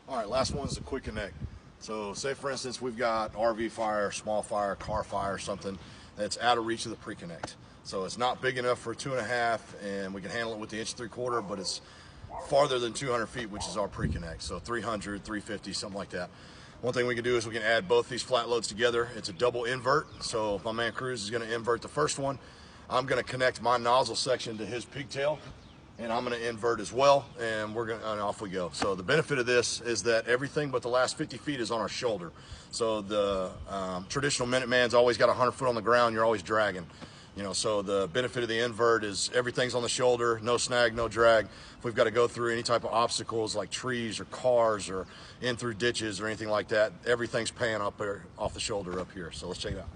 All right, last one is the quick connect. So say for instance, we've got RV fire, small fire, car fire, something that's out of reach of the pre-connect. So it's not big enough for 2.5, and we can handle it with the 1.75 inch, but it's farther than 200 feet, which is our pre-connect. So 300, 350, something like that. One thing we can do is we can add both these flat loads together. It's a double invert. So my man Cruz is gonna invert the first one. I'm gonna connect my nozzle section to his pigtail, and I'm gonna invert as well, and and off we go. So the benefit of this is that everything but the last 50 feet is on our shoulder. So the traditional Minuteman's always got 100 foot on the ground, you're always dragging. You know, so the benefit of the invert is everything's on the shoulder, no snag, no drag. If we've got to go through any type of obstacles like trees or cars or in through ditches or anything like that, everything's paying up there off the shoulder up here. So let's check it out.